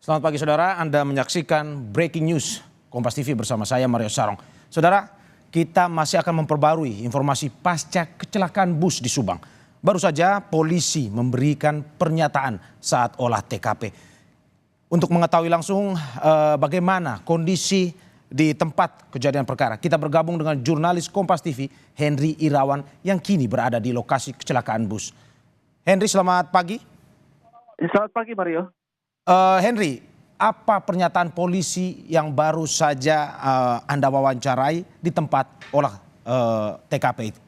Selamat pagi saudara, Anda menyaksikan Breaking News Kompas TV bersama saya Mario Sarong. Saudara, kita masih akan memperbarui informasi pasca kecelakaan bus di Subang. Baru saja polisi memberikan pernyataan saat olah TKP. Untuk mengetahui langsung bagaimana kondisi di tempat kejadian perkara, kita bergabung dengan jurnalis Kompas TV Henry Irawan yang kini berada di lokasi kecelakaan bus. Henry, selamat pagi. Selamat pagi Mario. Henry, apa pernyataan polisi yang baru saja Anda wawancarai di tempat olah TKP itu?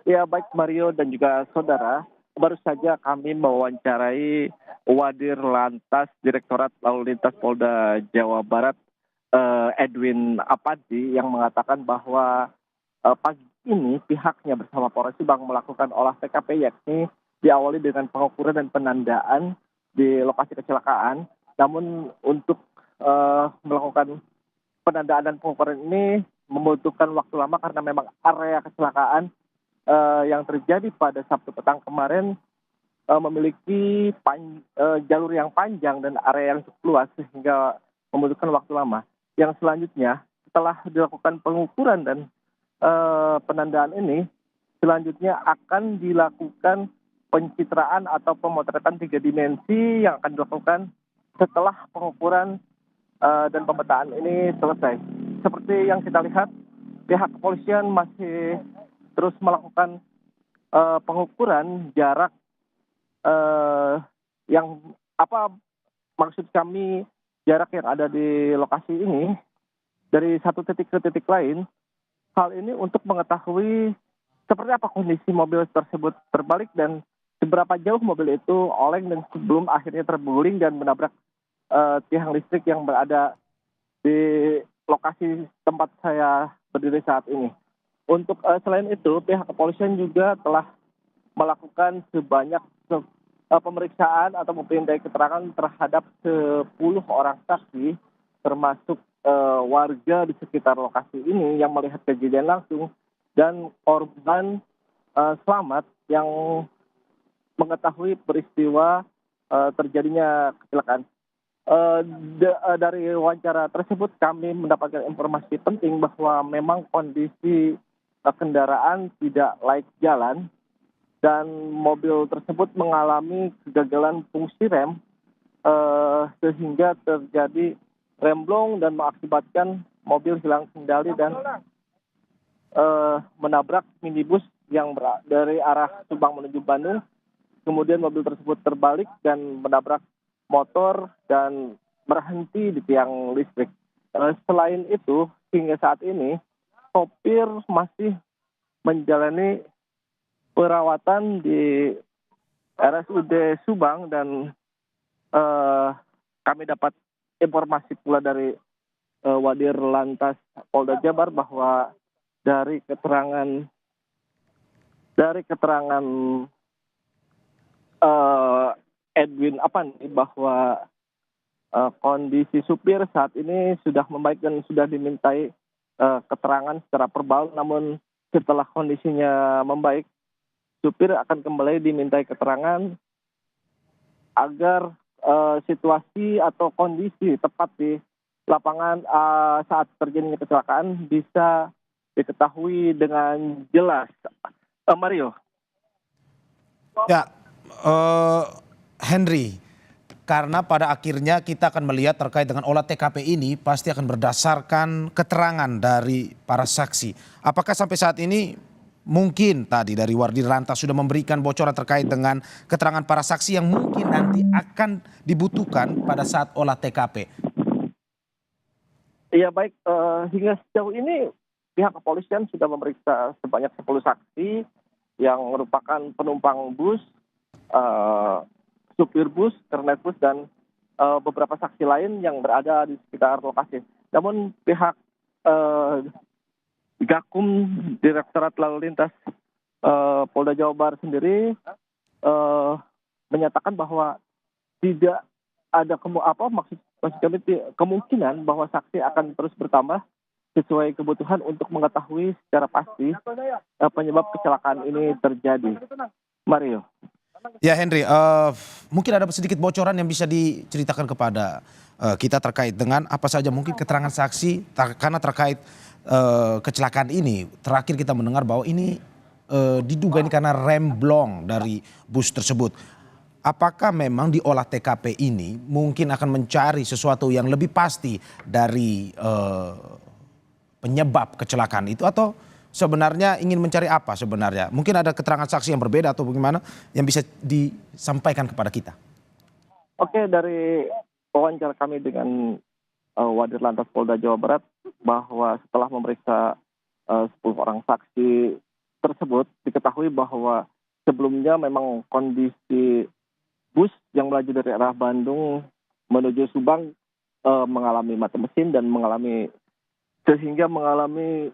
Ya baik Mario dan juga saudara, baru saja kami mewawancarai Wadir Lantas Direktorat Lalu Lintas Polda Jawa Barat Edwin Apadi yang mengatakan bahwa pagi ini pihaknya bersama Polres Subang melakukan olah TKP, yakni diawali dengan pengukuran dan penandaan di lokasi kecelakaan. Namun untuk melakukan penandaan dan pengukuran ini membutuhkan waktu lama karena memang area kecelakaan yang terjadi pada Sabtu petang kemarin memiliki jalur yang panjang dan area yang cukup luas sehingga membutuhkan waktu lama. Yang selanjutnya setelah dilakukan pengukuran dan penandaan ini, selanjutnya akan dilakukan pencitraan atau pemotretan 3 dimensi yang akan dilakukan setelah pengukuran dan pemetaan ini selesai. Seperti yang kita lihat, pihak kepolisian masih terus melakukan pengukuran jarak yang maksud kami jarak yang ada di lokasi ini dari satu titik ke titik lain. Hal ini untuk mengetahui seperti apa kondisi mobil tersebut terbalik dan seberapa jauh mobil itu oleng dan sebelum akhirnya terguling dan menabrak tiang listrik yang berada di lokasi tempat saya berdiri saat ini. Untuk selain itu, pihak kepolisian juga telah melakukan sebanyak pemeriksaan atau memperindai keterangan terhadap 10 orang saksi, termasuk warga di sekitar lokasi ini yang melihat kejadian langsung dan korban selamat yang mengetahui peristiwa terjadinya kecelakaan. Dari wawancara tersebut kami mendapatkan informasi penting bahwa memang kondisi kendaraan tidak laik jalan dan mobil tersebut mengalami kegagalan fungsi rem sehingga terjadi remblong dan mengakibatkan mobil hilang kendali dan menabrak minibus yang dari arah Subang menuju Bandung. Kemudian mobil tersebut terbalik dan menabrak motor dan berhenti di tiang listrik. Selain itu, hingga saat ini, sopir masih menjalani perawatan di RSUD Subang dan kami dapat informasi pula dari Wadir Lantas Polda Jabar bahwa dari keterangan Edwin Apadi bahwa kondisi supir saat ini sudah membaik dan sudah dimintai keterangan secara verbal. Namun setelah kondisinya membaik, supir akan kembali dimintai keterangan agar situasi atau kondisi tepat di lapangan saat terjadinya kecelakaan bisa diketahui dengan jelas. Mario. Ya, Henry, karena pada akhirnya kita akan melihat terkait dengan olah TKP ini pasti akan berdasarkan keterangan dari para saksi. Apakah sampai saat ini mungkin tadi dari Wadir Lantas sudah memberikan bocoran terkait dengan keterangan para saksi yang mungkin nanti akan dibutuhkan pada saat olah TKP? Iya baik, hingga sejauh ini pihak kepolisian sudah memeriksa sebanyak 10 saksi yang merupakan penumpang bus, supir bus, kernet bus, dan beberapa saksi lain yang berada di sekitar lokasi. Namun pihak Gakum Direktorat Lalu Lintas Polda Jawa Barat sendiri menyatakan bahwa tidak ada maksud kami kemungkinan bahwa saksi akan terus bertambah sesuai kebutuhan untuk mengetahui secara pasti penyebab kecelakaan ini terjadi. Mario. Ya Henry, mungkin ada sedikit bocoran yang bisa diceritakan kepada kita terkait dengan apa saja mungkin keterangan saksi karena terkait kecelakaan ini. Terakhir kita mendengar bahwa ini diduga ini karena rem blong dari bus tersebut. Apakah memang di olah TKP ini mungkin akan mencari sesuatu yang lebih pasti dari penyebab kecelakaan itu, atau sebenarnya ingin mencari apa sebenarnya? Mungkin ada keterangan saksi yang berbeda atau bagaimana yang bisa disampaikan kepada kita? Oke, dari wawancara kami dengan Wadir Lantas Polda Jawa Barat, bahwa setelah memeriksa 10 orang saksi tersebut, diketahui bahwa sebelumnya memang kondisi bus yang melaju dari arah Bandung menuju Subang mengalami mati mesin dan sehingga mengalami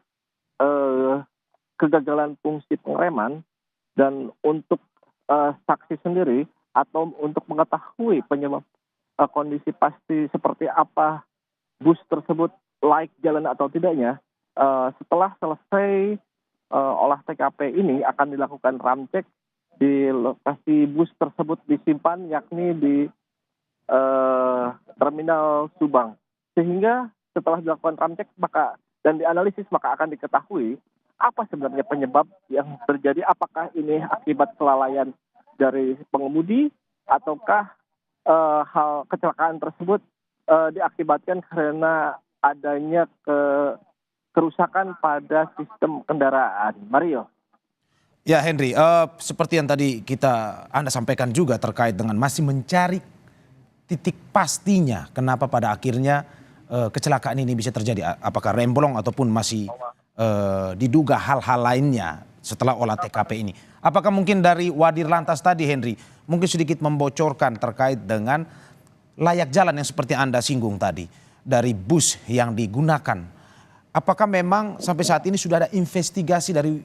kegagalan fungsi pengereman. Dan untuk saksi sendiri atau untuk mengetahui penyebab kondisi pasti seperti apa bus tersebut layak jalan atau tidaknya, setelah selesai olah TKP ini akan dilakukan ramcek di lokasi bus tersebut disimpan, yakni di terminal Subang. Sehingga setelah dilakukan ramcek dan dianalisis, maka akan diketahui apa sebenarnya penyebab yang terjadi. Apakah ini akibat kelalaian dari pengemudi, ataukah hal kecelakaan tersebut diakibatkan karena adanya kerusakan pada sistem kendaraan. Mario. Ya Henry, seperti yang tadi Anda sampaikan juga terkait dengan masih mencari titik pastinya kenapa pada akhirnya kecelakaan ini bisa terjadi. Apakah remblong ataupun masih diduga hal-hal lainnya setelah olah TKP ini. Apakah mungkin dari Wadir Lantas tadi Henry mungkin sedikit membocorkan terkait dengan layak jalan yang seperti Anda singgung tadi dari bus yang digunakan. Apakah memang sampai saat ini sudah ada investigasi dari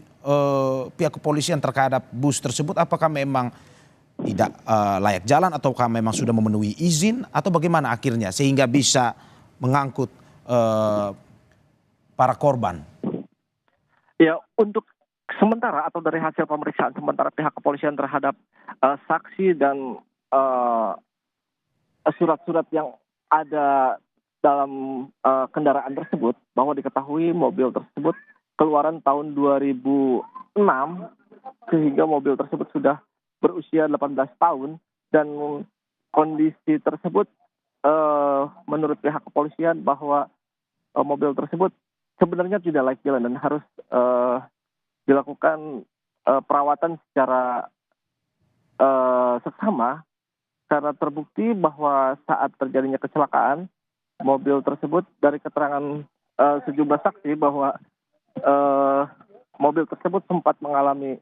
pihak kepolisian terhadap bus tersebut? Apakah memang tidak layak jalan ataukah memang sudah memenuhi izin atau bagaimana akhirnya sehingga bisa mengangkut para korban? Ya, untuk sementara atau dari hasil pemeriksaan sementara pihak kepolisian terhadap saksi dan surat-surat yang ada dalam kendaraan tersebut, bahwa diketahui mobil tersebut keluaran tahun 2006, sehingga mobil tersebut sudah berusia 18 tahun dan kondisi tersebut menurut pihak kepolisian bahwa mobil tersebut sebenarnya tidak layak jalan dan harus dilakukan perawatan secara seksama, karena terbukti bahwa saat terjadinya kecelakaan mobil tersebut, dari keterangan sejumlah saksi, bahwa mobil tersebut sempat mengalami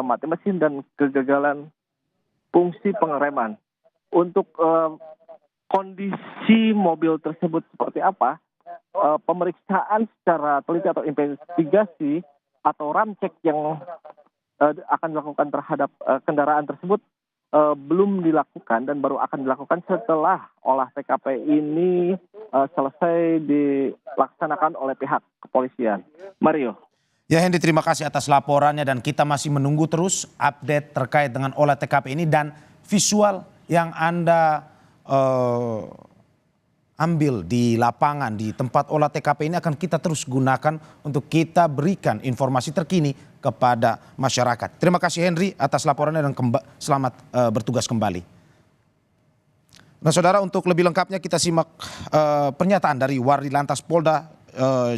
mati mesin dan kegagalan fungsi pengereman. Untuk kondisi mobil tersebut seperti apa, pemeriksaan secara teliti atau investigasi atau ramcek yang akan dilakukan terhadap kendaraan tersebut belum dilakukan dan baru akan dilakukan setelah olah TKP ini selesai dilaksanakan oleh pihak kepolisian. Mario. Ya Hendy, terima kasih atas laporannya dan kita masih menunggu terus update terkait dengan olah TKP ini, dan visual yang Anda ambil di lapangan di tempat olah TKP ini akan kita terus gunakan untuk kita berikan informasi terkini kepada masyarakat. Terima kasih Henry atas laporannya dan selamat bertugas kembali. Nah saudara, untuk lebih lengkapnya kita simak pernyataan dari Wadir Lantas Polda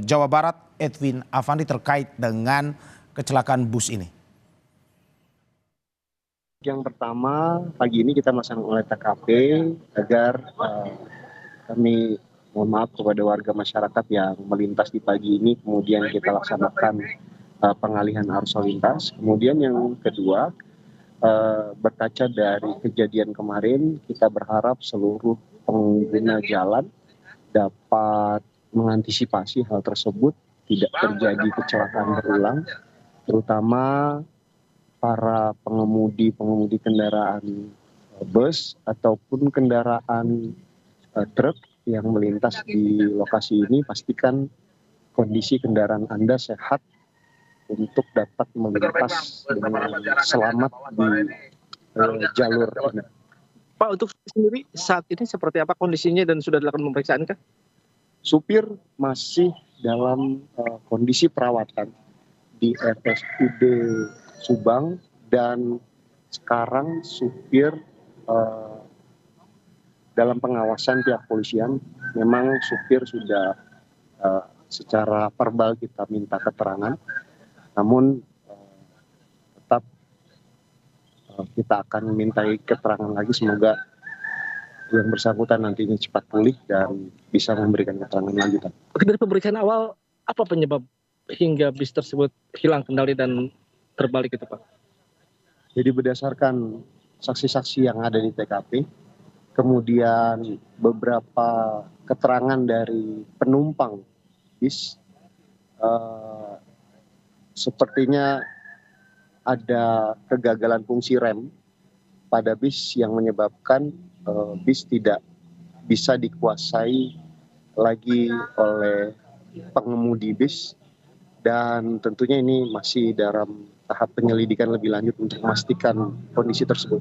Jawa Barat Edwin Afandi terkait dengan kecelakaan bus ini. Yang pertama, pagi ini kita melaksanakan olah TKP agar kami mohon maaf kepada warga masyarakat yang melintas di pagi ini, kemudian kita laksanakan pengalihan arus lalu lintas. Kemudian yang kedua, berkaca dari kejadian kemarin, kita berharap seluruh pengguna jalan dapat mengantisipasi hal tersebut, tidak terjadi kecelakaan berulang, terutama para pengemudi kendaraan bus ataupun kendaraan truk yang melintas di lokasi ini. Pastikan kondisi kendaraan Anda sehat untuk dapat melintas dengan selamat di jalur. Pak, untuk sendiri saat ini seperti apa kondisinya dan sudah dilakukan pemeriksaan kah? Supir masih dalam kondisi perawatan di RSUD Subang, dan sekarang supir dalam pengawasan pihak polisian. Memang supir sudah secara verbal kita minta keterangan, namun tetap kita akan mintai keterangan lagi, semoga yang bersangkutan nantinya cepat pulih dan bisa memberikan keterangan lanjutan. Oke, dari pemeriksaan awal, apa penyebab hingga bis tersebut hilang kendali dan terbalik itu, Pak? Jadi berdasarkan saksi-saksi yang ada di TKP, kemudian beberapa keterangan dari penumpang bis, sepertinya ada kegagalan fungsi rem pada bis yang menyebabkan bis tidak bisa dikuasai lagi oleh pengemudi bis, dan tentunya ini masih dalam tahap penyelidikan lebih lanjut untuk memastikan kondisi tersebut.